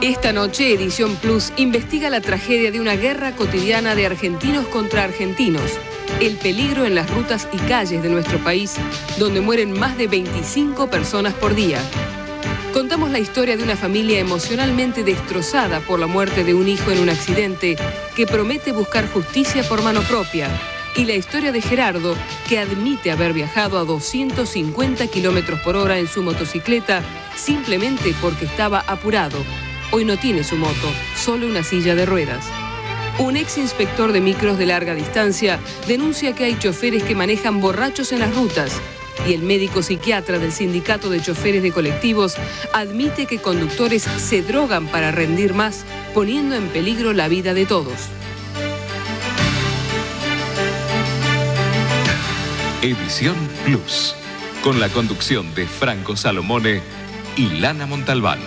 Esta noche, Edición Plus investiga la tragedia de una guerra cotidiana de argentinos contra argentinos, el peligro en las rutas y calles de nuestro país, donde mueren más de 25 personas por día. Contamos la historia de una familia emocionalmente destrozada por la muerte de un hijo en un accidente que promete buscar justicia por mano propia, y la historia de Gerardo, que admite haber viajado a 250 kilómetros por hora en su motocicleta simplemente porque estaba apurado. Hoy no tiene su moto, solo una silla de ruedas. Un ex inspector de micros de larga distancia denuncia que hay choferes que manejan borrachos en las rutas, y el médico psiquiatra del Sindicato de Choferes de Colectivos admite que conductores se drogan para rendir más, poniendo en peligro la vida de todos. Edición Plus, con la conducción de Franco Salomone y Lana Montalbán.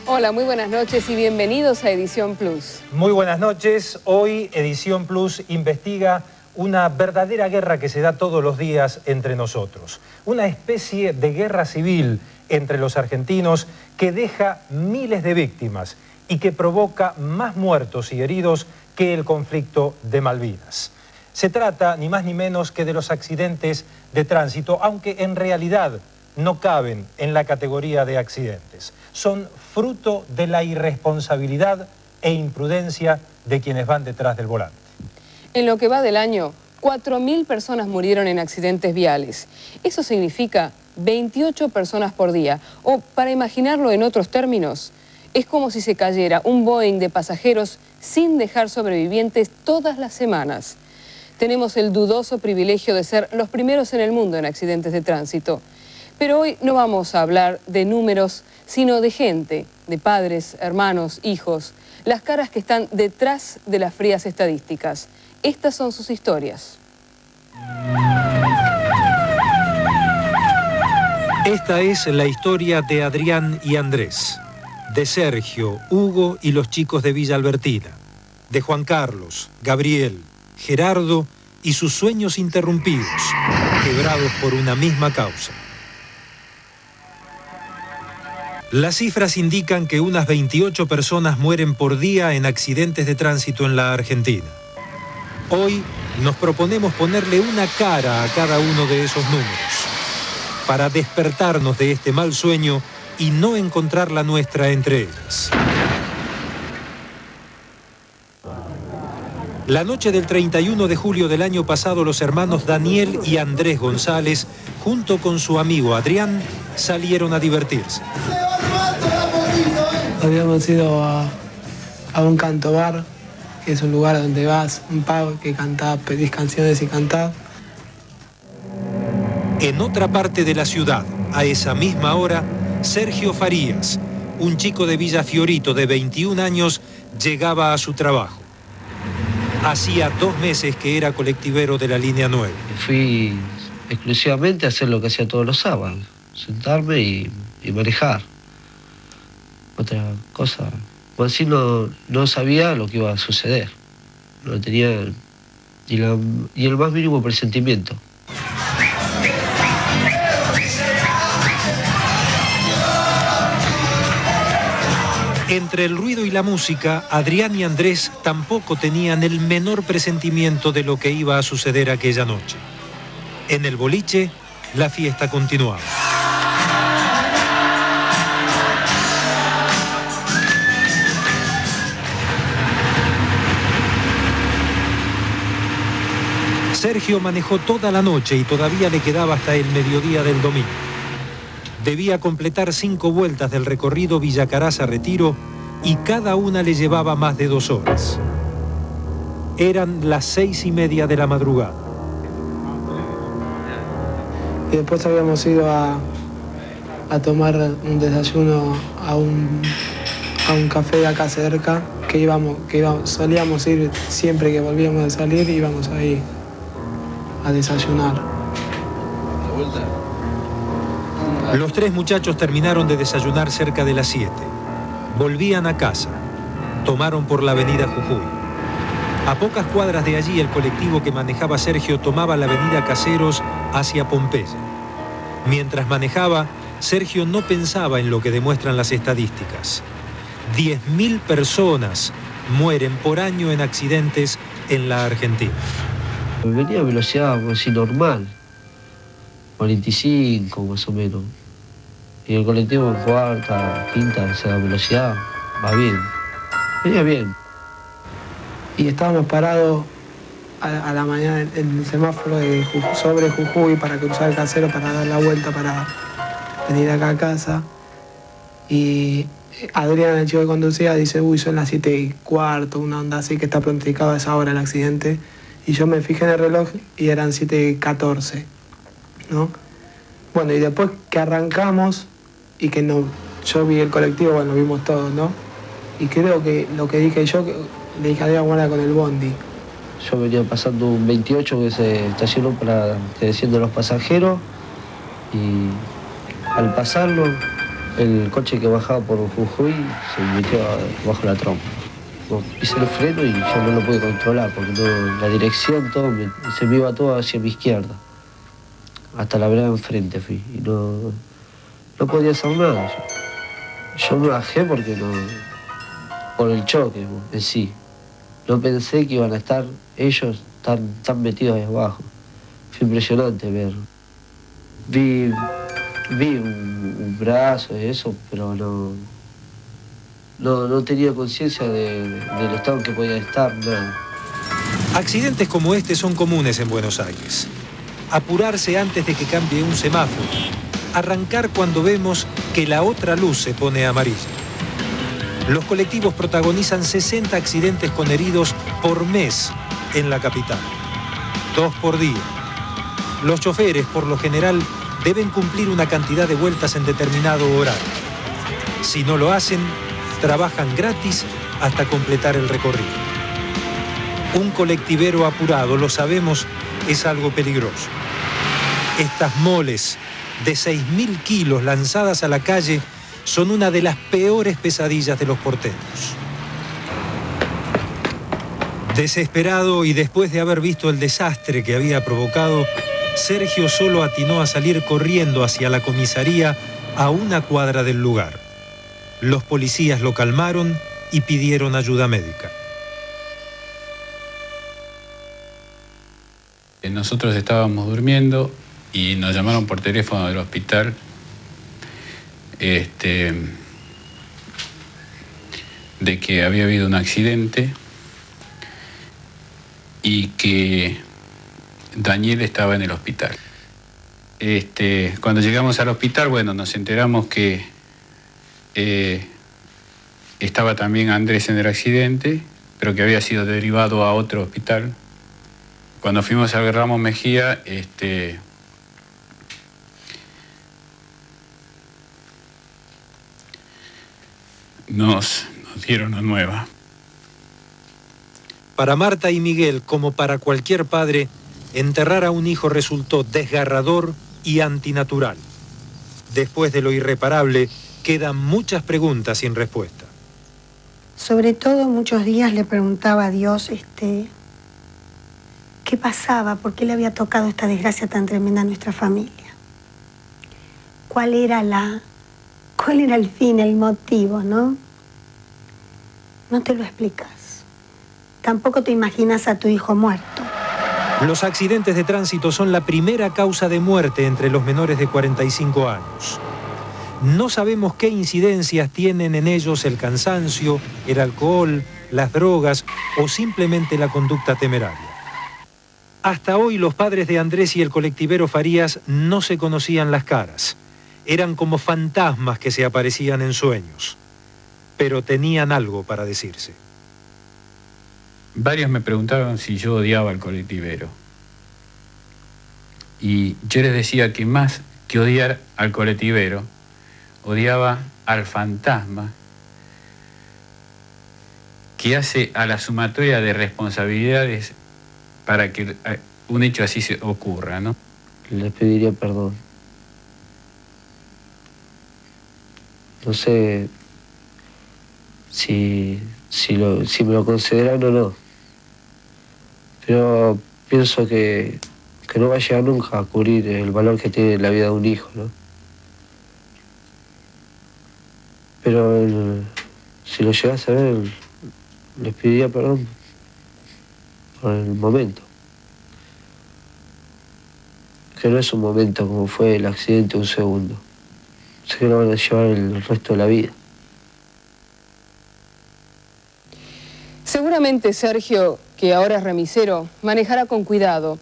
Hola, muy buenas noches y bienvenidos a Edición Plus. Muy buenas noches. Hoy Edición Plus investiga una verdadera guerra que se da todos los días entre nosotros. Una especie de guerra civil entre los argentinos que deja miles de víctimas y que provoca más muertos y heridos que el conflicto de Malvinas. Se trata ni más ni menos que de los accidentes de tránsito, aunque en realidad no caben en la categoría de accidentes. Son fruto de la irresponsabilidad e imprudencia de quienes van detrás del volante. En lo que va del año, 4.000 personas murieron en accidentes viales. Eso significa 28 personas por día. O, para imaginarlo en otros términos, es como si se cayera un Boeing de pasajeros sin dejar sobrevivientes todas las semanas. Tenemos el dudoso privilegio de ser los primeros en el mundo en accidentes de tránsito. Pero hoy no vamos a hablar de números, sino de gente, de padres, hermanos, hijos, las caras que están detrás de las frías estadísticas. Estas son sus historias. Esta es la historia de Adrián y Andrés, de Sergio, Hugo y los chicos de Villa Albertina, de Juan Carlos, Gabriel, Gerardo y sus sueños interrumpidos, quebrados por una misma causa. Las cifras indican que unas 28 personas mueren por día en accidentes de tránsito en la Argentina. Hoy nos proponemos ponerle una cara a cada uno de esos números, para despertarnos de este mal sueño y no encontrar la nuestra entre ellas. La noche del 31 de julio del año pasado, los hermanos Daniel y Andrés González, junto con su amigo Adrián, salieron a divertirse. Habíamos ido a un canto bar, que es un lugar donde vas, un pub que cantaba, pedís canciones y cantás. En otra parte de la ciudad, a esa misma hora, Sergio Farías, un chico de Villa Fiorito de 21 años, llegaba a su trabajo. Hacía 2 meses que era colectivero de la línea 9. Fui exclusivamente a hacer lo que hacía todos los sábados, sentarme y manejar. Otra cosa, pues así no sabía lo que iba a suceder. No tenía ni el más mínimo presentimiento. Entre el ruido y la música, Adrián y Andrés tampoco tenían el menor presentimiento de lo que iba a suceder aquella noche. En el boliche, la fiesta continuaba. Sergio manejó toda la noche y todavía le quedaba hasta el mediodía del domingo. Debía completar 5 vueltas del recorrido Villa Caraza-Retiro y cada una le llevaba más de 2 horas. Eran las 6:30 de la madrugada. Y después habíamos ido a tomar un desayuno a un café de acá cerca, solíamos ir siempre que volvíamos a salir, íbamos ahí a desayunar. Los 3 muchachos terminaron de desayunar cerca de las 7. Volvían a casa. Tomaron por la avenida Jujuy. A pocas cuadras de allí, el colectivo que manejaba Sergio tomaba la avenida Caseros hacia Pompeya. Mientras manejaba, Sergio no pensaba en lo que demuestran las estadísticas. 10.000 personas mueren por año en accidentes en la Argentina. Venía a velocidad así normal, 45 más o menos. Y el colectivo en cuarta, quinta, o sea, velocidad, va bien. Venía bien. Y estábamos parados a la mañana en el semáforo de sobre Jujuy para cruzar el Casero, para dar la vuelta, para venir acá a casa. Y Adrián, el chico que conducía, dice, uy, son las 7:15, una onda así que está pronosticado a esa hora el accidente. Y yo me fijé en el reloj y eran 7:14, ¿no? Bueno, y después que arrancamos y que no, yo vi el colectivo, bueno, vimos todos, ¿no? Y creo que lo que dije yo, le dije a Adrián, guarda con el bondi. Yo venía pasando un 28 que se estacionó para que desciendan los pasajeros y al pasarlo, el coche que bajaba por Jujuy se metió bajo la trompa. Pisé el freno y yo no lo pude controlar porque no, la dirección, todo, se me iba todo hacia mi izquierda. Hasta la vereda enfrente fui y no podía hacer nada. Yo me bajé porque no, por el choque en sí. No pensé que iban a estar ellos tan metidos ahí abajo. Fue impresionante ver. Vi un brazo y eso, pero no tenía conciencia del estado en que podía estar, nada. Accidentes como este son comunes en Buenos Aires. Apurarse antes de que cambie un semáforo. Arrancar cuando vemos que la otra luz se pone amarilla. Los colectivos protagonizan 60 accidentes con heridos por mes en la capital. 2 por día. Los choferes, por lo general, deben cumplir una cantidad de vueltas en determinado horario. Si no lo hacen, trabajan gratis hasta completar el recorrido. Un colectivero apurado, lo sabemos, es algo peligroso. Estas moles de 6.000 kilos lanzadas a la calle son una de las peores pesadillas de los porteños. Desesperado y después de haber visto el desastre que había provocado, Sergio solo atinó a salir corriendo hacia la comisaría a 1 cuadra del lugar. Los policías lo calmaron y pidieron ayuda médica. Nosotros estábamos durmiendo y nos llamaron por teléfono del hospital de que había habido un accidente y que Daniel estaba en el hospital. Cuando llegamos al hospital, bueno, nos enteramos que estaba también Andrés en el accidente, pero que había sido derivado a otro hospital. Cuando fuimos al Ramos Mejía, nos dieron una nueva. Para Marta y Miguel, como para cualquier padre, enterrar a un hijo resultó desgarrador y antinatural. Después de lo irreparable, quedan muchas preguntas sin respuesta. Sobre todo, muchos días le preguntaba a Dios, ¿qué pasaba? ¿Por qué le había tocado esta desgracia tan tremenda a nuestra familia? ¿Cuál era el fin, el motivo, no? No te lo explicas. Tampoco te imaginas a tu hijo muerto. Los accidentes de tránsito son la primera causa de muerte entre los menores de 45 años. No sabemos qué incidencias tienen en ellos el cansancio, el alcohol, las drogas o simplemente la conducta temeraria. Hasta hoy los padres de Andrés y el colectivero Farías no se conocían las caras. Eran como fantasmas que se aparecían en sueños. Pero tenían algo para decirse. Varios me preguntaron si yo odiaba al colectivero. Y yo les decía que más que odiar al colectivero, odiaba al fantasma que hace a la sumatoria de responsabilidades para que un hecho así se ocurra, ¿no? Les pediría perdón. No sé si me lo consideran o no. Pero pienso que no va a llegar nunca a cubrir el valor que tiene la vida de un hijo, ¿no? Pero Si lo llegase a ver, les pediría perdón por el momento. Que no es un momento como fue el accidente, un segundo. Sé que lo van a llevar el resto de la vida. Seguramente Sergio, que ahora es remisero, manejará con cuidado,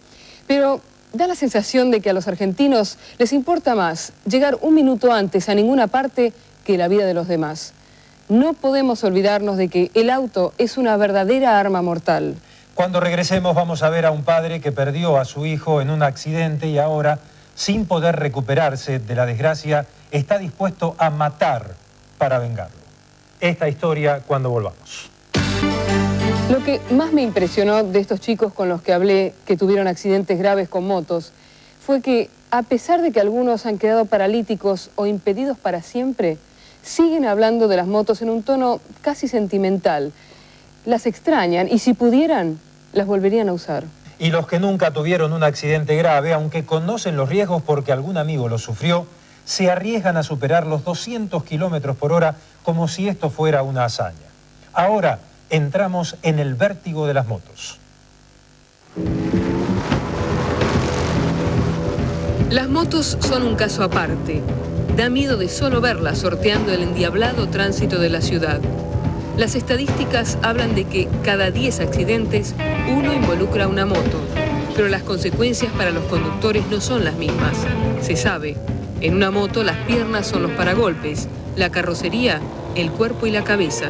pero da la sensación de que a los argentinos les importa más llegar un minuto antes a ninguna parte que la vida de los demás. No podemos olvidarnos de que el auto es una verdadera arma mortal. Cuando regresemos vamos a ver a un padre que perdió a su hijo en un accidente y ahora, sin poder recuperarse de la desgracia, está dispuesto a matar para vengarlo. Esta historia cuando volvamos. Lo que más me impresionó de estos chicos con los que hablé, que tuvieron accidentes graves con motos, fue que, a pesar de que algunos han quedado paralíticos o impedidos para siempre, siguen hablando de las motos en un tono casi sentimental. Las extrañan y si pudieran, las volverían a usar. Y los que nunca tuvieron un accidente grave, aunque conocen los riesgos porque algún amigo los sufrió, se arriesgan a superar los 200 kilómetros por hora como si esto fuera una hazaña. Ahora entramos en el vértigo de las motos. Las motos son un caso aparte. Da miedo de solo verlas sorteando el endiablado tránsito de la ciudad. Las estadísticas hablan de que cada 10 accidentes, uno involucra una moto. Pero las consecuencias para los conductores no son las mismas. Se sabe, en una moto las piernas son los paragolpes, la carrocería, el cuerpo y la cabeza.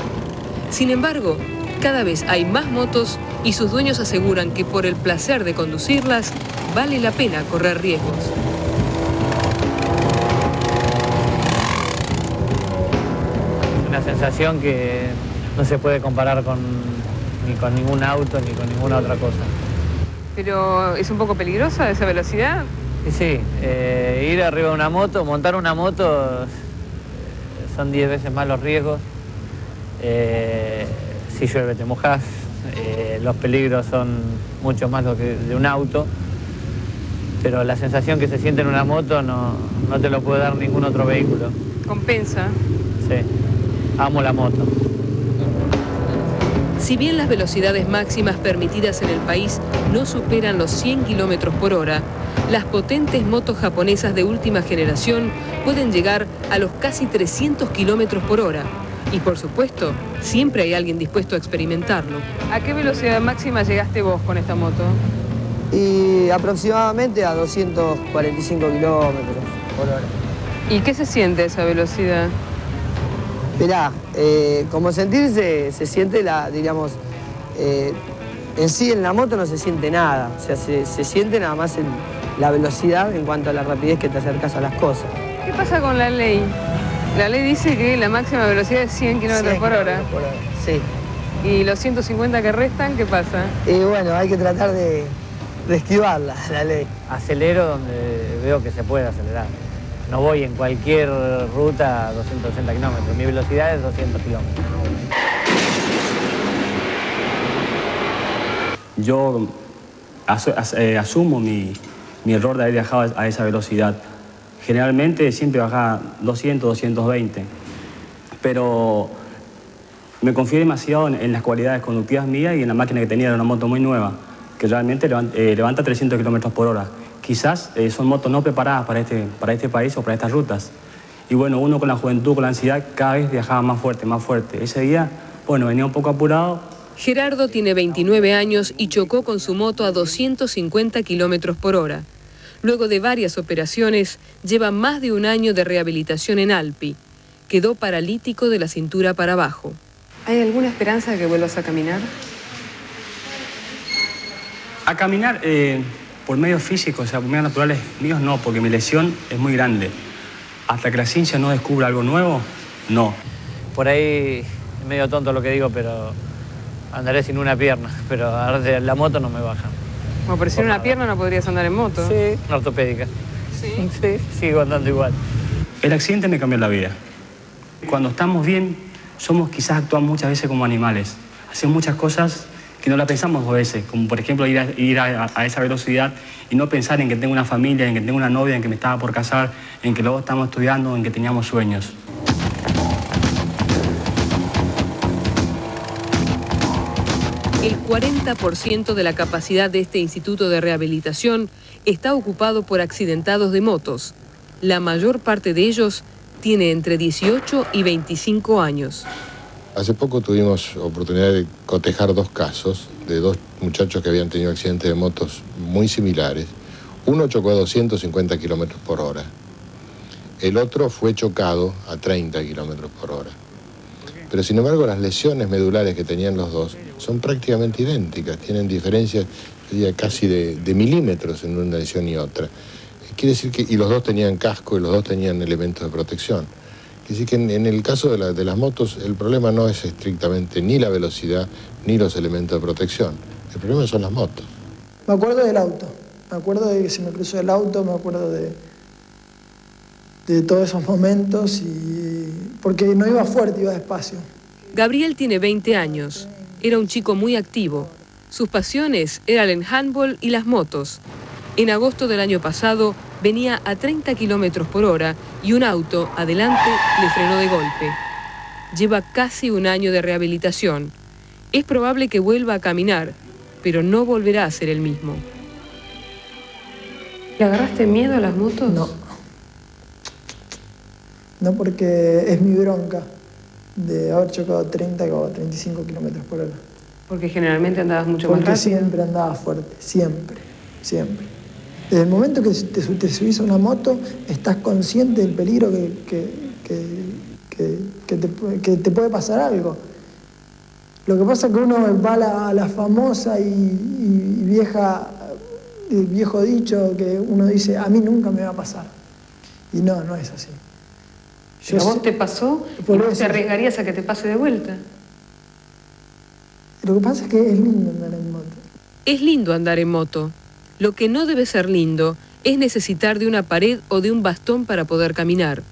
Sin embargo, cada vez hay más motos y sus dueños aseguran que por el placer de conducirlas, vale la pena correr riesgos. Una sensación que no se puede comparar ni con ningún auto ni con ninguna otra cosa. ¿Pero es un poco peligrosa esa velocidad? Sí, ir arriba de una moto, montar una moto, son 10 veces más los riesgos. Si llueve te mojás, los peligros son mucho más los que de un auto, pero la sensación que se siente en una moto no te lo puede dar ningún otro vehículo. ¿Compensa? Sí, amo la moto. Si bien las velocidades máximas permitidas en el país no superan los 100 kilómetros por hora, las potentes motos japonesas de última generación pueden llegar a los casi 300 kilómetros por hora. Y por supuesto, siempre hay alguien dispuesto a experimentarlo. ¿A qué velocidad máxima llegaste vos con esta moto? Y aproximadamente a 245 kilómetros por hora. ¿Y qué se siente esa velocidad? Mirá, como sentirse, se siente digamos, en sí en la moto no se siente nada. O sea, se siente nada más la velocidad en cuanto a la rapidez que te acercas a las cosas. ¿Qué pasa con la ley? La ley dice que la máxima velocidad es 100 kilómetros por hora. Sí. ¿Y los 150 que restan, qué pasa? Y bueno, hay que tratar de esquivarla, la ley. Acelero donde veo que se puede acelerar. No voy en cualquier ruta a 260 kilómetros. Mi velocidad es 200 kilómetros. Yo asumo mi error de haber viajado a esa velocidad. Generalmente siempre bajaba 200, 220, pero me confié demasiado en las cualidades conductivas mías y en la máquina que tenía. Era una moto muy nueva, que realmente levanta 300 kilómetros por hora. Quizás son motos no preparadas para este país o para estas rutas. Y bueno, uno con la juventud, con la ansiedad, cada vez viajaba más fuerte, más fuerte. Ese día, bueno, venía un poco apurado. Gerardo tiene 29 años y chocó con su moto a 250 kilómetros por hora. Luego de varias operaciones, lleva más de un año de rehabilitación en Alpi. Quedó paralítico de la cintura para abajo. ¿Hay alguna esperanza de que vuelvas a caminar? A caminar por medios físicos, o sea, por medios naturales míos no, porque mi lesión es muy grande. Hasta que la ciencia no descubra algo nuevo, no. Por ahí es medio tonto lo que digo, pero andaré sin una pierna, pero la moto no me baja. Como por sin una pierna no podrías andar en moto. Sí, una ortopédica. Sí. Sí, sigo andando igual. El accidente me cambió la vida. Cuando estamos bien, quizás actuamos muchas veces como animales. Hacemos muchas cosas que no las pensamos a veces, como por ejemplo ir a esa velocidad y no pensar en que tengo una familia, en que tengo una novia, en que me estaba por casar, en que luego estamos estudiando, en que teníamos sueños. El 40% de la capacidad de este instituto de rehabilitación está ocupado por accidentados de motos. La mayor parte de ellos tiene entre 18 y 25 años. Hace poco tuvimos oportunidad de cotejar 2 casos de 2 muchachos que habían tenido accidentes de motos muy similares. Uno chocó a 250 kilómetros por hora. El otro fue chocado a 30 kilómetros por hora. Pero sin embargo las lesiones medulares que tenían los dos son prácticamente idénticas. Tienen diferencias, diría, casi de milímetros en una lesión y otra. Quiere decir que, y los dos tenían casco y los dos tenían elementos de protección. Quiere decir que en el caso de las motos el problema no es estrictamente ni la velocidad ni los elementos de protección. El problema son las motos. Me acuerdo del auto. Me acuerdo de que se me cruzó el auto, me acuerdo de todos esos momentos, porque no iba fuerte, iba despacio. Gabriel tiene 20 años. Era un chico muy activo. Sus pasiones eran el handball y las motos. En agosto del año pasado venía a 30 kilómetros por hora y un auto adelante le frenó de golpe. Lleva casi un año de rehabilitación. Es probable que vuelva a caminar, pero no volverá a ser el mismo. ¿Le agarraste miedo a las motos? No. No, porque es mi bronca de haber chocado 30 o 35 kilómetros por hora. Porque generalmente andabas mucho más rápido. Porque siempre andaba fuerte, siempre, siempre. Desde el momento que te subís a una moto, estás consciente del peligro que te puede pasar algo. Lo que pasa es que uno va a la famosa y viejo dicho que uno dice, a mí nunca me va a pasar. Y no es así. ¿A vos te pasó y vos te arriesgarías a que te pase de vuelta? Lo que pasa es que es lindo andar en moto. Es lindo andar en moto. Lo que no debe ser lindo es necesitar de una pared o de un bastón para poder caminar.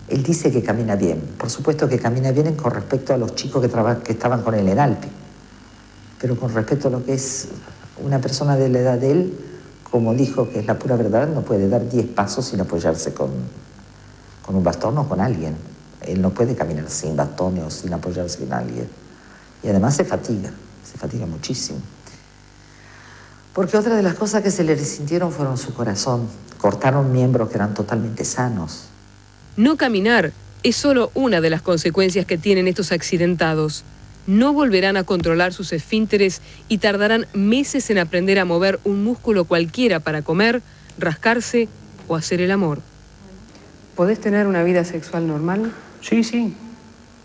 Él dice que camina bien. Por supuesto que camina bien con respecto a los chicos que estaban con él en Alpi. Pero con respecto a lo que es una persona de la edad de él, como dijo que es la pura verdad, no puede dar 10 pasos sin apoyarse con un bastón o con alguien. Él no puede caminar sin bastón o sin apoyarse en alguien. Y además se fatiga muchísimo. Porque otra de las cosas que se le resintieron fueron su corazón. Cortaron miembros que eran totalmente sanos. No caminar es solo una de las consecuencias que tienen estos accidentados. No volverán a controlar sus esfínteres y tardarán meses en aprender a mover un músculo cualquiera para comer, rascarse o hacer el amor. ¿Podés tener una vida sexual normal? Sí.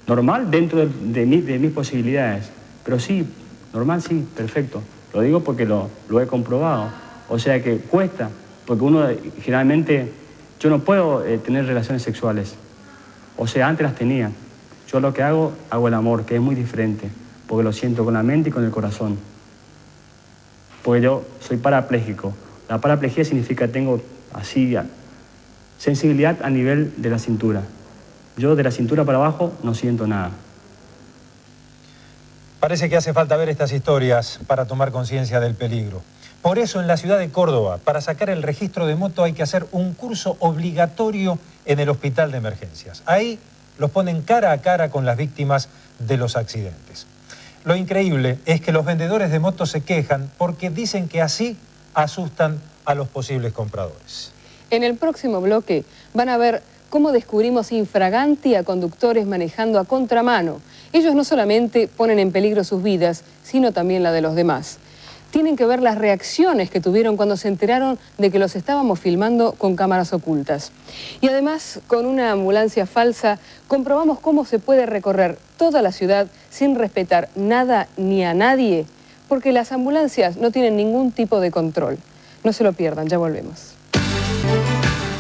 Normal dentro de mis posibilidades. Pero sí, normal sí, perfecto. Lo digo porque lo he comprobado. O sea que cuesta, porque uno generalmente... Yo no puedo tener relaciones sexuales. O sea, antes las tenía. Yo lo que hago el amor, que es muy diferente. Porque lo siento con la mente y con el corazón. Porque yo soy parapléjico. La paraplejía significa que tengo así sensibilidad a nivel de la cintura. Yo de la cintura para abajo no siento nada. Parece que hace falta ver estas historias para tomar conciencia del peligro. Por eso en la ciudad de Córdoba, para sacar el registro de moto hay que hacer un curso obligatorio en el hospital de emergencias. Ahí los ponen cara a cara con las víctimas de los accidentes. Lo increíble es que los vendedores de motos se quejan porque dicen que así asustan a los posibles compradores. En el próximo bloque van a ver cómo descubrimos infraganti a conductores manejando a contramano. Ellos no solamente ponen en peligro sus vidas, sino también la de los demás. Tienen que ver las reacciones que tuvieron cuando se enteraron de que los estábamos filmando con cámaras ocultas. Y además, con una ambulancia falsa, comprobamos cómo se puede recorrer toda la ciudad sin respetar nada ni a nadie, porque las ambulancias no tienen ningún tipo de control. No se lo pierdan, ya volvemos.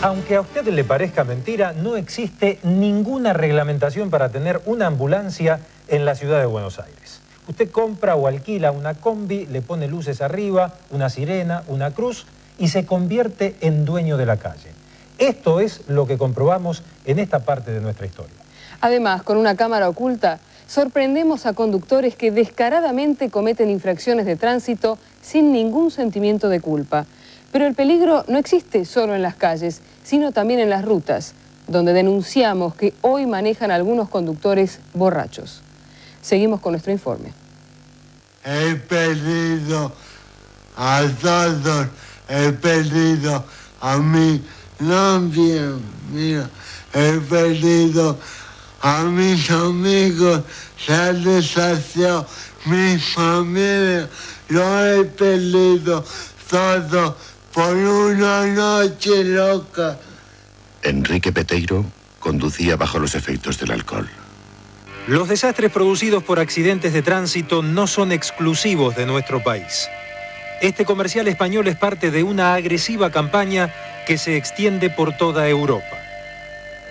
Aunque a usted le parezca mentira, no existe ninguna reglamentación para tener una ambulancia en la ciudad de Buenos Aires. Usted compra o alquila una combi, le pone luces arriba, una sirena, una cruz y se convierte en dueño de la calle. Esto es lo que comprobamos en esta parte de nuestra historia. Además, con una cámara oculta, sorprendemos a conductores que descaradamente cometen infracciones de tránsito sin ningún sentimiento de culpa. Pero el peligro no existe solo en las calles, sino también en las rutas, donde denunciamos que hoy manejan algunos conductores borrachos. Seguimos con nuestro informe. he perdido a todos, he perdido a mi novia, mira, he perdido a mis amigos, se ha deshacido mi familia, lo he perdido todo por una noche loca. Enrique Peteiro conducía bajo los efectos del alcohol. Los desastres producidos por accidentes de tránsito no son exclusivos de nuestro país. Este comercial español es parte de una agresiva campaña que se extiende por toda Europa.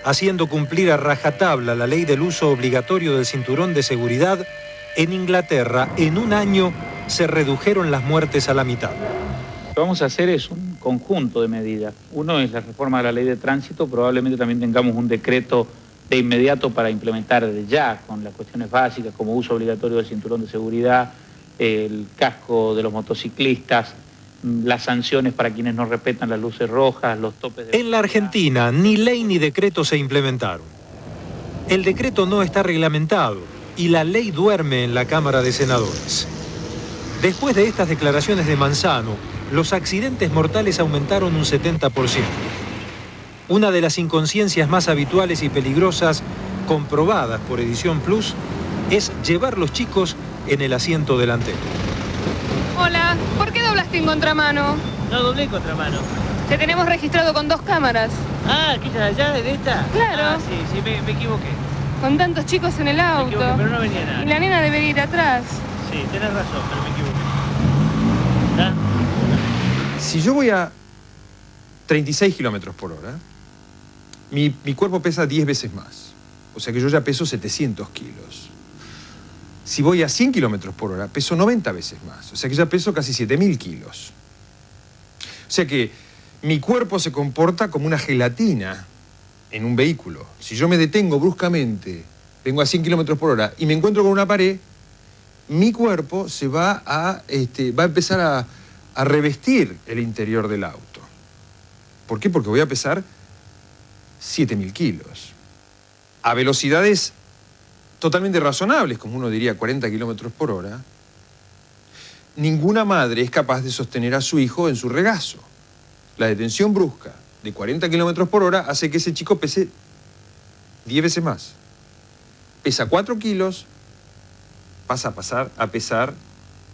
Haciendo cumplir a rajatabla la ley del uso obligatorio del cinturón de seguridad, en Inglaterra, en un año, se redujeron las muertes a la mitad. Lo que vamos a hacer es un conjunto de medidas. Uno es la reforma de la ley de tránsito, probablemente también tengamos un decreto de inmediato para implementar desde ya con las cuestiones básicas como uso obligatorio del cinturón de seguridad, el casco de los motociclistas, las sanciones para quienes no respetan las luces rojas, los topes de... En la Argentina, ni ley ni decreto se implementaron. El decreto no está reglamentado y la ley duerme en la Cámara de Senadores. Después de estas declaraciones de Manzano, los accidentes mortales aumentaron un 70%. Una de las inconsciencias más habituales y peligrosas, comprobadas por Edición Plus, es llevar los chicos en el asiento delantero. Hola, ¿por qué doblaste en contramano? No doblé en contramano. Te tenemos registrado con 2 cámaras. Ah, ¿aquella de allá, de esta? Claro. Ah, sí, me equivoqué. Con tantos chicos en el auto. Me equivoqué, pero no venía nada. Y la nena debería ir atrás. Sí, tenés razón, pero me equivoqué. ¿Ah? Si yo voy a 36 kilómetros por hora, mi cuerpo pesa 10 veces más. O sea que yo ya peso 700 kilos. Si voy a 100 kilómetros por hora, peso 90 veces más. O sea que ya peso casi 7.000 kilos. O sea que mi cuerpo se comporta como una gelatina en un vehículo. Si yo me detengo bruscamente, vengo a 100 kilómetros por hora y me encuentro con una pared, mi cuerpo se va a empezar a revestir el interior del auto. ¿Por qué? Porque voy a pesar 7.000 kilos. A velocidades totalmente razonables, como uno diría 40 kilómetros por hora, ninguna madre es capaz de sostener a su hijo en su regazo. La detención brusca de 40 kilómetros por hora hace que ese chico pese 10 veces más. Pesa 4 kilos, pasa a pesar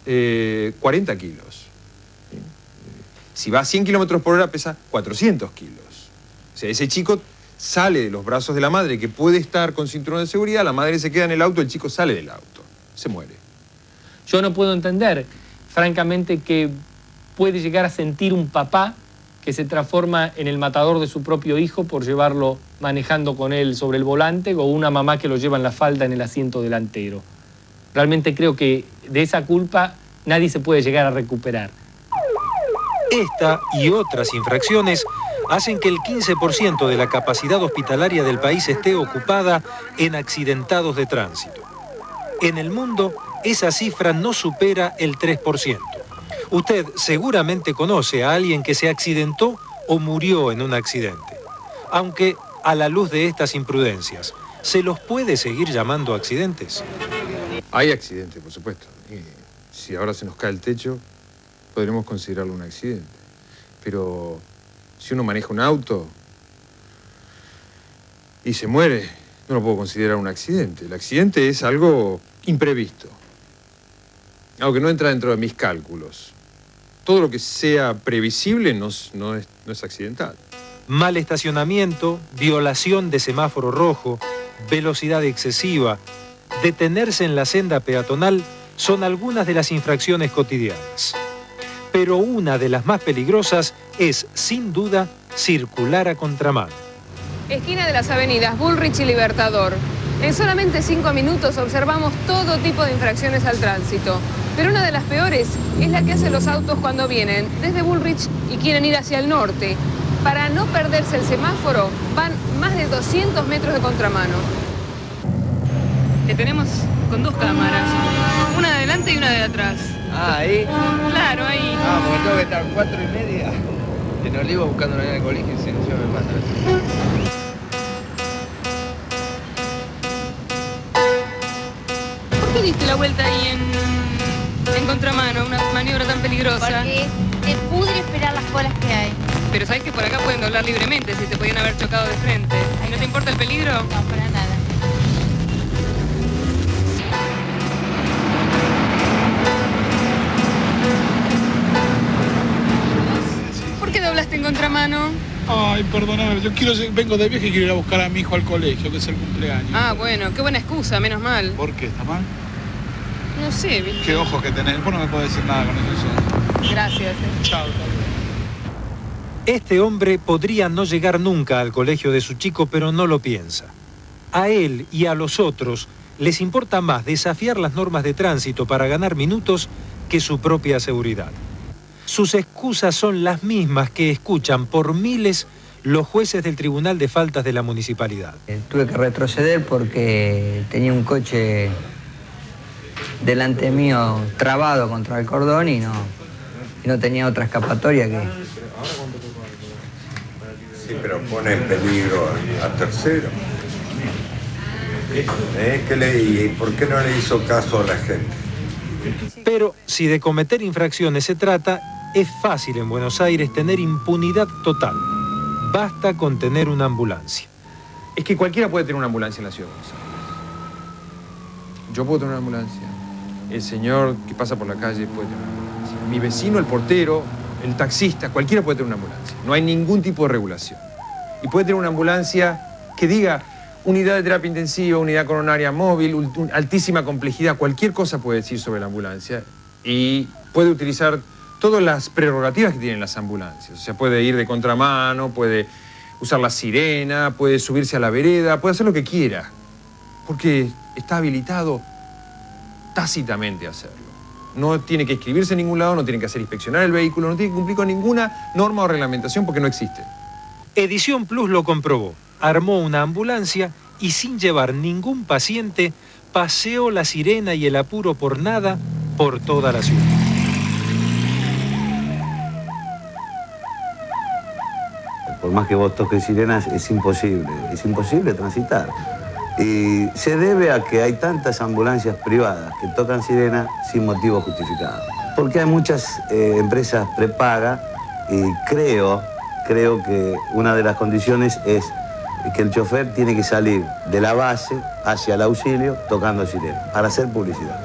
40 kilos. Si va a 100 kilómetros por hora, pesa 400 kilos. O sea, ese chico sale de los brazos de la madre, que puede estar con cinturón de seguridad, la madre se queda en el auto, el chico sale del auto, se muere. Yo no puedo entender, francamente, que puede llegar a sentir un papá que se transforma en el matador de su propio hijo por llevarlo manejando con él sobre el volante, o una mamá que lo lleva en la falda en el asiento delantero. Realmente creo que de esa culpa nadie se puede llegar a recuperar. Esta y otras infracciones hacen que el 15% de la capacidad hospitalaria del país esté ocupada en accidentados de tránsito. En el mundo, esa cifra no supera el 3%. Usted seguramente conoce a alguien que se accidentó o murió en un accidente. Aunque, a la luz de estas imprudencias, ¿se los puede seguir llamando accidentes? Hay accidentes, por supuesto. Y si ahora se nos cae el techo, podremos considerarlo un accidente. Pero si uno maneja un auto y se muere, no lo puedo considerar un accidente. El accidente es algo imprevisto, algo que no entra dentro de mis cálculos. Todo lo que sea previsible no es accidental. Mal estacionamiento, violación de semáforo rojo, velocidad excesiva, detenerse en la senda peatonal son algunas de las infracciones cotidianas. Pero una de las más peligrosas es, sin duda, circular a contramano. Esquina de las avenidas Bullrich y Libertador. En solamente 5 minutos observamos todo tipo de infracciones al tránsito. Pero una de las peores es la que hacen los autos cuando vienen desde Bullrich y quieren ir hacia el norte. Para no perderse el semáforo, van más de 200 metros de contramano. Te tenemos con 2 cámaras, una de adelante y una de atrás. Ah, ahí. Claro, ahí. Ah, porque tengo que estar 4:30 en Olivo buscando una nena en el colegio y si no se me mata. ¿Por qué diste la vuelta ahí en En contramano, una maniobra tan peligrosa. Porque te pudre esperar las colas que hay. Pero sabes que por acá pueden doblar libremente si se podían haber chocado de frente. ¿Y no te importa el peligro? No, para nada. ¿Por qué doblaste en contramano? Ay, perdóname, vengo de viaje y quiero ir a buscar a mi hijo al colegio, que es el cumpleaños. Ah, bueno, qué buena excusa, menos mal. ¿Por qué? ¿Está mal? No sé, ¿viste? Qué ojos que tenés. Vos no me podés decir nada con eso. Gracias. Chao. Este hombre podría no llegar nunca al colegio de su chico, pero no lo piensa. A él y a los otros les importa más desafiar las normas de tránsito para ganar minutos que su propia seguridad. Sus excusas son las mismas que escuchan por miles los jueces del Tribunal de Faltas de la Municipalidad. Tuve que retroceder porque tenía un coche delante mío trabado contra el cordón y no tenía otra escapatoria que... Sí, pero pone en peligro a tercero. ¿Por qué no le hizo caso a la gente? Pero si de cometer infracciones se trata, es fácil en Buenos Aires tener impunidad total. Basta con tener una ambulancia. Es que cualquiera puede tener una ambulancia en la ciudad de Buenos Aires. Yo puedo tener una ambulancia. El señor que pasa por la calle puede tener una ambulancia. Mi vecino, el portero, el taxista, cualquiera puede tener una ambulancia. No hay ningún tipo de regulación. Y puede tener una ambulancia que diga unidad de terapia intensiva, unidad coronaria móvil, altísima complejidad, cualquier cosa puede decir sobre la ambulancia. Y puede utilizar todas las prerrogativas que tienen las ambulancias. O sea, puede ir de contramano, puede usar la sirena, puede subirse a la vereda, puede hacer lo que quiera. Porque está habilitado tácitamente a hacerlo. No tiene que inscribirse en ningún lado, no tiene que hacer inspeccionar el vehículo, no tiene que cumplir con ninguna norma o reglamentación porque no existe. Edición Plus lo comprobó. Armó una ambulancia y sin llevar ningún paciente, paseó la sirena y el apuro por nada por toda la ciudad. Por más que vos toques sirenas, es imposible transitar. Y se debe a que hay tantas ambulancias privadas que tocan sirena sin motivo justificado. Porque hay muchas empresas prepaga y creo que una de las condiciones es que el chofer tiene que salir de la base hacia el auxilio tocando sirena para hacer publicidad.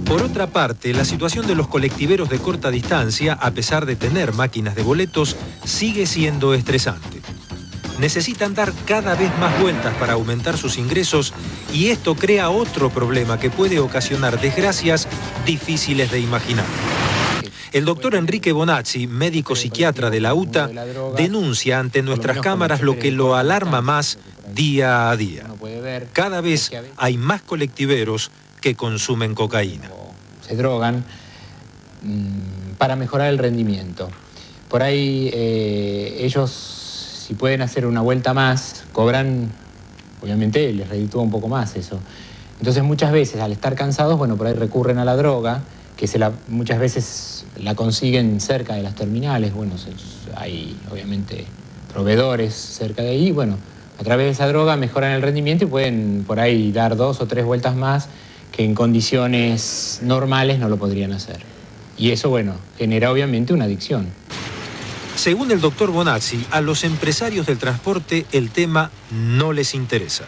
Por otra parte, la situación de los colectiveros de corta distancia, a pesar de tener máquinas de boletos, sigue siendo estresante. Necesitan dar cada vez más vueltas para aumentar sus ingresos y esto crea otro problema que puede ocasionar desgracias difíciles de imaginar. El doctor Enrique Bonazzi, médico psiquiatra de la UTA, denuncia ante nuestras cámaras lo que lo alarma más día a día. Cada vez hay más colectiveros que consumen cocaína. Se drogan para mejorar el rendimiento. Por ahí ellos, si pueden hacer una vuelta más, cobran, obviamente les reditúa un poco más eso. Entonces muchas veces al estar cansados, bueno, por ahí recurren a la droga, que muchas veces la consiguen cerca de las terminales. Bueno, hay obviamente proveedores cerca de ahí. Bueno, a través de esa droga mejoran el rendimiento y pueden por ahí dar 2 o 3 vueltas más que en condiciones normales no lo podrían hacer. Y eso, bueno, genera obviamente una adicción. Según el doctor Bonazzi, a los empresarios del transporte el tema no les interesa.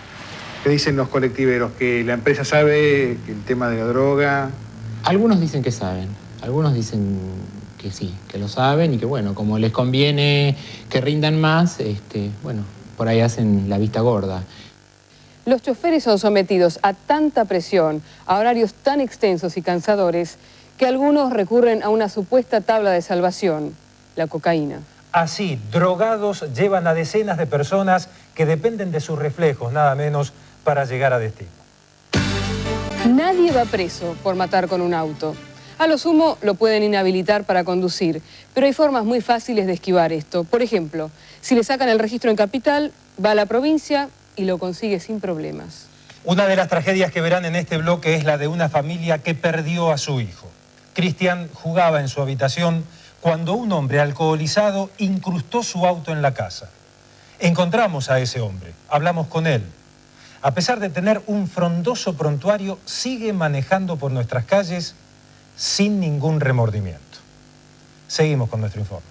¿Qué dicen los colectiveros? ¿Que la empresa sabe que el tema de la droga...? Algunos dicen que saben, algunos dicen que sí, que lo saben y que, bueno, como les conviene que rindan más, bueno, por ahí hacen la vista gorda. Los choferes son sometidos a tanta presión, a horarios tan extensos y cansadores, que algunos recurren a una supuesta tabla de salvación, la cocaína. Así, drogados llevan a decenas de personas que dependen de sus reflejos, nada menos, para llegar a destino. Nadie va preso por matar con un auto. A lo sumo lo pueden inhabilitar para conducir, pero hay formas muy fáciles de esquivar esto. Por ejemplo, si le sacan el registro en Capital, va a la provincia y lo consigue sin problemas. Una de las tragedias que verán en este bloque es la de una familia que perdió a su hijo. Cristian jugaba en su habitación cuando un hombre alcoholizado incrustó su auto en la casa. Encontramos a ese hombre, hablamos con él. a pesar de tener un frondoso prontuario, sigue manejando por nuestras calles sin ningún remordimiento. Seguimos con nuestro informe.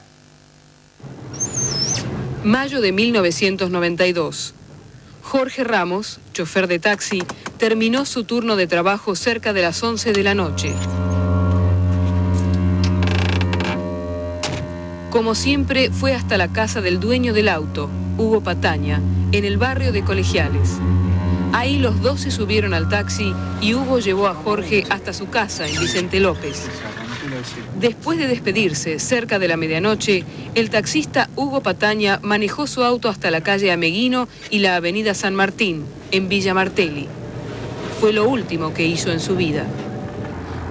Mayo de 1992. Jorge Ramos, chofer de taxi, terminó su turno de trabajo cerca de las 11 de la noche. Como siempre, fue hasta la casa del dueño del auto, Hugo Pataña, en el barrio de Colegiales. Ahí los dos se subieron al taxi y Hugo llevó a Jorge hasta su casa en Vicente López. Después de despedirse, cerca de la medianoche, el taxista Hugo Pataña manejó su auto hasta la calle Ameguino y la avenida San Martín, en Villa Martelli. Fue lo último que hizo en su vida.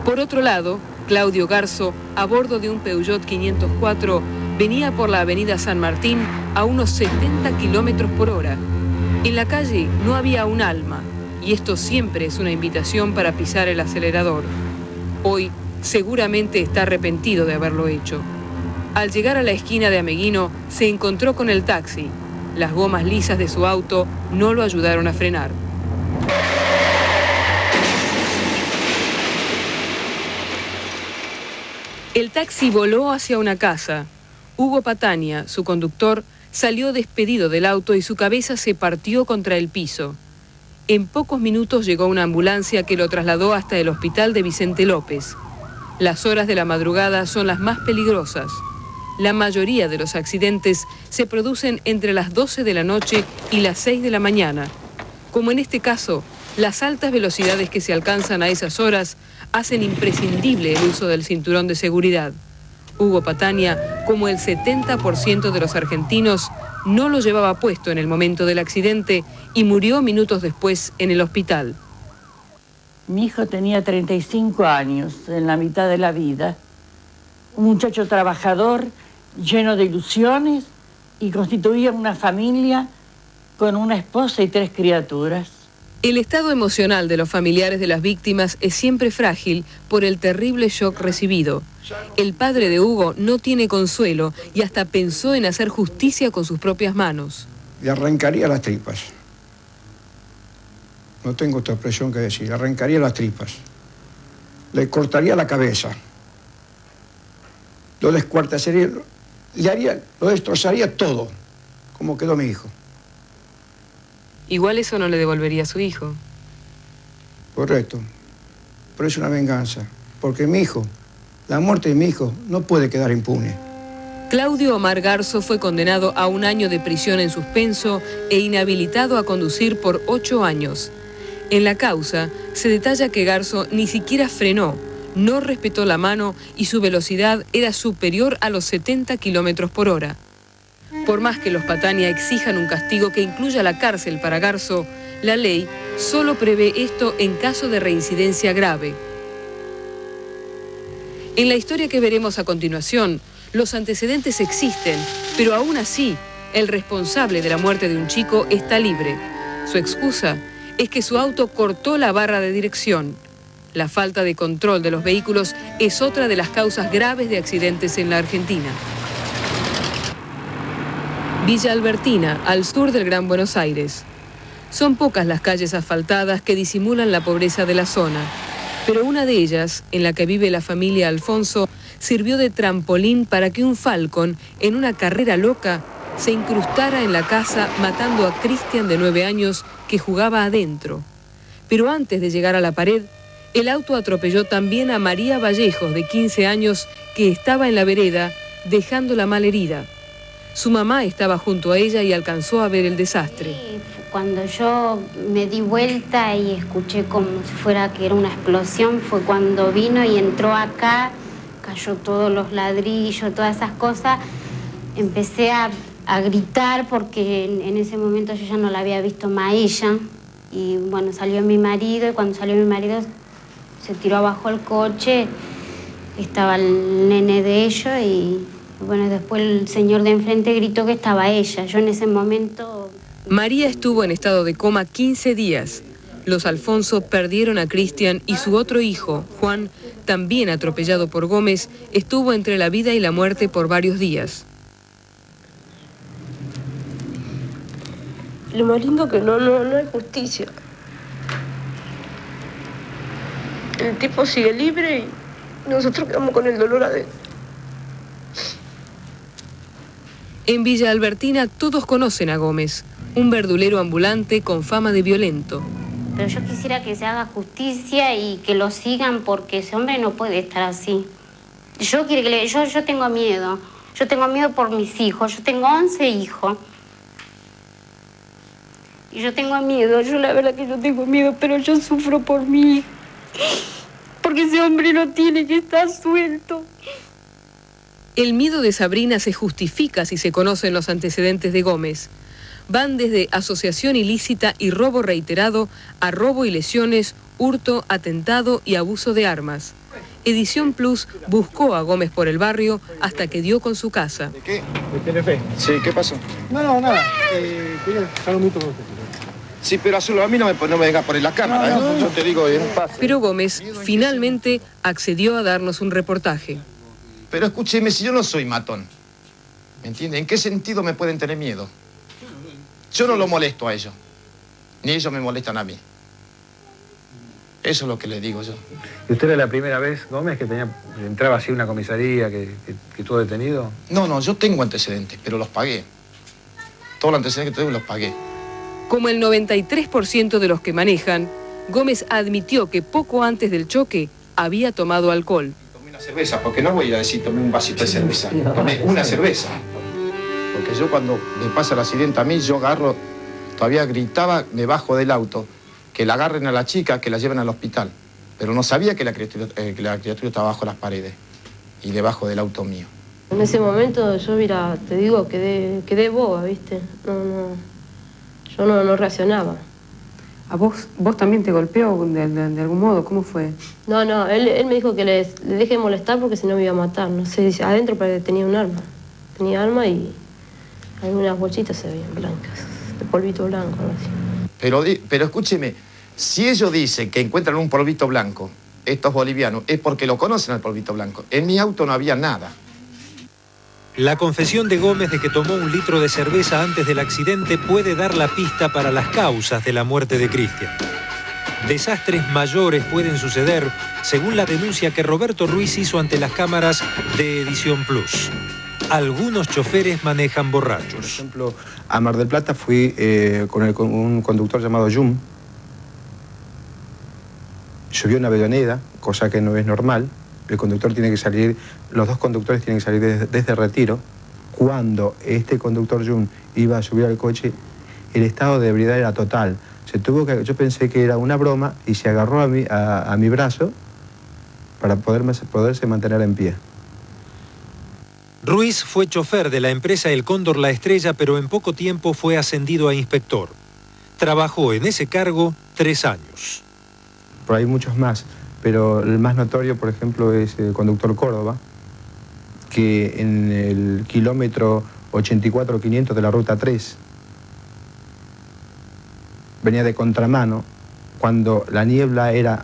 Por otro lado, Claudio Garzo, a bordo de un Peugeot 504, venía por la avenida San Martín a unos 70 kilómetros por hora. En la calle no había un alma, y esto siempre es una invitación para pisar el acelerador. Hoy, seguramente está arrepentido de haberlo hecho. Al llegar a la esquina de Ameguino, se encontró con el taxi. Las gomas lisas de su auto no lo ayudaron a frenar. El taxi voló hacia una casa. Hugo Pataña, su conductor, salió despedido del auto y su cabeza se partió contra el piso. En pocos minutos llegó una ambulancia que lo trasladó hasta el hospital de Vicente López. Las horas de la madrugada son las más peligrosas. La mayoría de los accidentes se producen entre las 12 de la noche y las 6 de la mañana. Como en este caso, las altas velocidades que se alcanzan a esas horas hacen imprescindible el uso del cinturón de seguridad. Hugo Pataña, como el 70% de los argentinos, no lo llevaba puesto en el momento del accidente y murió minutos después en el hospital. Mi hijo tenía 35 años, en la mitad de la vida. Un muchacho trabajador, lleno de ilusiones, y constituía una familia con una esposa y 3 criaturas. El estado emocional de los familiares de las víctimas es siempre frágil por el terrible shock recibido. El padre de Hugo no tiene consuelo y hasta pensó en hacer justicia con sus propias manos. Le arrancaría las tripas. No tengo otra expresión que decir. Le arrancaría las tripas. Le cortaría la cabeza. Lo descuartizaría. Lo destrozaría todo, como quedó mi hijo. Igual eso no le devolvería a su hijo. Correcto. Pero es una venganza. Porque mi hijo, la muerte de mi hijo, no puede quedar impune. Claudio Omar Garzo fue condenado a 1 año de prisión en suspenso e inhabilitado a conducir por 8 años. En la causa se detalla que Garzo ni siquiera frenó, no respetó la mano y su velocidad era superior a los 70 kilómetros por hora. Por más que los Pataña exijan un castigo que incluya la cárcel para Garzo, la ley solo prevé esto en caso de reincidencia grave. En la historia que veremos a continuación, los antecedentes existen, pero aún así, el responsable de la muerte de un chico está libre. Su excusa es que su auto cortó la barra de dirección. La falta de control de los vehículos es otra de las causas graves de accidentes en la Argentina. Villa Albertina, al sur del Gran Buenos Aires. Son pocas las calles asfaltadas que disimulan la pobreza de la zona, pero una de ellas, en la que vive la familia Alfonso, sirvió de trampolín para que un Falcon, en una carrera loca, se incrustara en la casa matando a Cristian de 9 años que jugaba adentro. Pero antes de llegar a la pared, el auto atropelló también a María Vallejos, de 15 años, que estaba en la vereda, dejándola malherida. Su mamá estaba junto a ella y alcanzó a ver el desastre. Cuando yo me di vuelta y escuché como si fuera que era una explosión, fue cuando vino y entró acá, cayó todos los ladrillos, todas esas cosas. Empecé a gritar porque en ese momento yo ya no la había visto más a ella. Y bueno, salió mi marido y cuando salió mi marido se tiró abajo el coche, estaba el nene de ellos y bueno, después el señor de enfrente gritó que estaba ella. Yo en ese momento... María estuvo en estado de coma 15 días. Los Alfonso perdieron a Cristian y su otro hijo, Juan, también atropellado por Gómez, estuvo entre la vida y la muerte por varios días. Lo más lindo que no hay justicia. El tipo sigue libre y nosotros quedamos con el dolor adentro. En Villa Albertina todos conocen a Gómez, un verdulero ambulante con fama de violento. Pero yo quisiera que se haga justicia y que lo sigan porque ese hombre no puede estar así. Yo tengo miedo. Yo tengo miedo por mis hijos. Yo tengo 11 hijos. Y yo tengo miedo. La verdad que yo tengo miedo, pero yo sufro por mi hijo. Porque ese hombre no tiene que estar suelto. El miedo de Sabrina se justifica si se conocen los antecedentes de Gómez. Van desde asociación ilícita y robo reiterado a robo y lesiones, hurto, atentado y abuso de armas. Edición Plus buscó a Gómez por el barrio hasta que dio con su casa. ¿De qué? De TNF. Sí, ¿qué pasó? No, nada. Quería estar un minuto con usted. Sí, pero a mí no me venga a poner la cámara, ¿eh? Yo te digo en paz. Pero Gómez finalmente accedió a darnos un reportaje. Pero escúcheme, si yo no soy matón, ¿me entiende? ¿En qué sentido me pueden tener miedo? Yo no lo molesto a ellos, ni ellos me molestan a mí. Eso es lo que le digo yo. ¿Y usted era la primera vez, Gómez, que entraba así a una comisaría, que estuvo detenido? No, yo tengo antecedentes, pero los pagué. Todos los antecedentes que tengo los pagué. Como el 93% de los que manejan, Gómez admitió que poco antes del choque había tomado alcohol. Tomé una cerveza, porque no voy a decir tomé un vasito de cerveza. Tomé una cerveza. Porque yo cuando me pasa el accidente a mí, yo agarro, todavía gritaba, me bajo del auto, que la agarren a la chica, que la lleven al hospital. Pero no sabía que la criatura estaba bajo las paredes y debajo del auto mío. En ese momento yo, mira, te digo, quedé boba, ¿viste? Yo no reaccionaba. ¿A vos también te golpeó de algún modo? ¿Cómo fue? No, él me dijo que le deje de molestar porque si no me iba a matar. No sé, dice, adentro tenía un arma. Tenía arma y algunas bolsitas se veían blancas, de polvito blanco, algo así. Pero escúcheme, si ellos dicen que encuentran un polvito blanco, estos bolivianos, es porque lo conocen al polvito blanco. En mi auto no había nada. La confesión de Gómez de que tomó 1 litro de cerveza antes del accidente puede dar la pista para las causas de la muerte de Cristian. Desastres mayores pueden suceder, según la denuncia que Roberto Ruiz hizo ante las cámaras de Edición Plus. Algunos choferes manejan borrachos. Por ejemplo, a Mar del Plata fui con un conductor llamado Jum. Subió una Avellaneda, cosa que no es normal. El conductor tiene que salir, los dos conductores tienen que salir desde Retiro. Cuando este conductor Jun iba a subir al coche, el estado de ebriedad era total. Yo pensé que era una broma y se agarró a mi brazo para poderse mantener en pie. Ruiz fue chofer de la empresa El Cóndor La Estrella, pero en poco tiempo fue ascendido a inspector. Trabajó en ese cargo 3 años. Pero hay muchos más. Pero el más notorio, por ejemplo, es el conductor Córdoba, que en el kilómetro 84.500 de la ruta 3 venía de contramano cuando la niebla era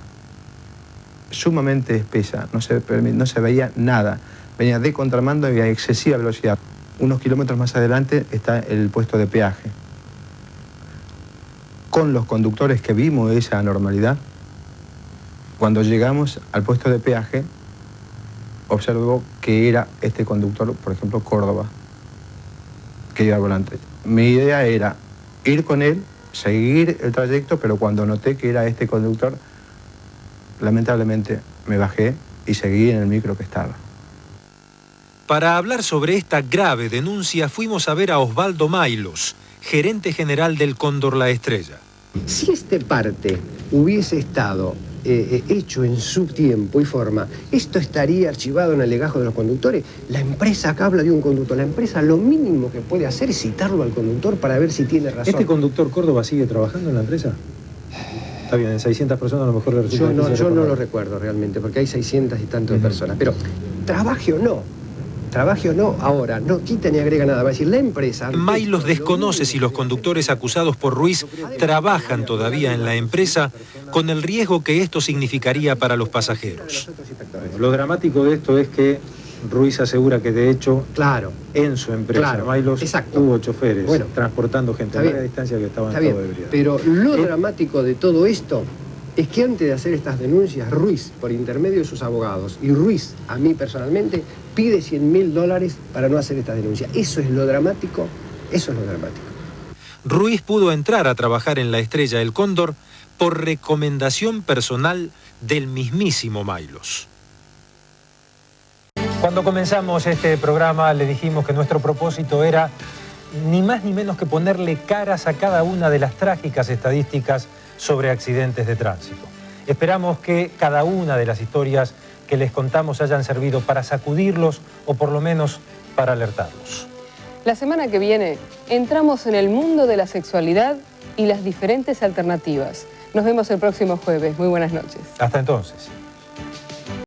sumamente espesa, no se veía nada. Venía de contramano y a excesiva velocidad. Unos kilómetros más adelante está el puesto de peaje. Con los conductores que vimos esa anormalidad, cuando llegamos al puesto de peaje, observó que era este conductor, por ejemplo, Córdoba, que iba al volante. Mi idea era ir con él, seguir el trayecto, pero cuando noté que era este conductor, lamentablemente me bajé y seguí en el micro que estaba. Para hablar sobre esta grave denuncia, fuimos a ver a Osvaldo Mailos, gerente general del Cóndor La Estrella. Si este parte hubiese estado hecho en su tiempo y forma, ¿esto estaría archivado en el legajo de los conductores? La empresa acá habla de un conductor. La empresa lo mínimo que puede hacer es citarlo al conductor para ver si tiene razón. ¿Este conductor Córdoba sigue trabajando en la empresa? Está bien, en 600 personas a lo mejor le resulta. Yo no lo recuerdo realmente, porque hay 600 y tanto de personas. Pero trabaje o no, ahora, no quita ni agrega nada. Va a decir, la empresa... Mailos desconoce si los conductores acusados por Ruiz trabajan todavía en la empresa con el riesgo que esto significaría para los pasajeros. Lo dramático de esto es que Ruiz asegura que de hecho, claro, en su empresa, Mailos, hubo choferes transportando gente a larga distancia que estaban todos ebriados. Pero lo dramático de todo esto es que antes de hacer estas denuncias, Ruiz, por intermedio de sus abogados, y Ruiz, a mí personalmente, pide $100.000 para no hacer estas denuncias. Eso es lo dramático, eso es lo dramático. Ruiz pudo entrar a trabajar en la Estrella del Cóndor por recomendación personal del mismísimo Mailos. Cuando comenzamos este programa le dijimos que nuestro propósito era ni más ni menos que ponerle caras a cada una de las trágicas estadísticas sobre accidentes de tránsito. Esperamos que cada una de las historias que les contamos hayan servido para sacudirlos o por lo menos para alertarlos. La semana que viene entramos en el mundo de la sexualidad y las diferentes alternativas. Nos vemos el próximo jueves. Muy buenas noches. Hasta entonces.